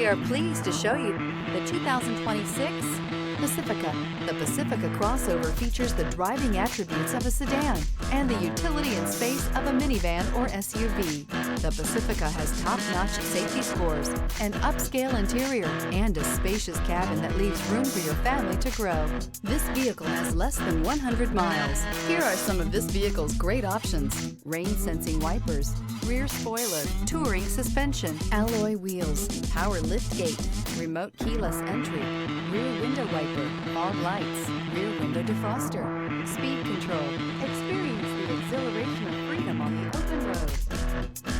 We are pleased to show you the 2026 Pacifica. The Pacifica crossover features the driving attributes of a sedan and the utility and space of a minivan or SUV. The Pacifica has top-notch safety scores, an upscale interior, and a spacious cabin that leaves room for your family to grow. This vehicle has less than 100 miles. Here are some of this vehicle's great options: rain-sensing wipers, rear spoiler, touring suspension, alloy wheels, power liftgate, remote keyless entry, rear window wiper, fog lights, rear window defroster, speed control. Experience the exhilaration of freedom on the open road.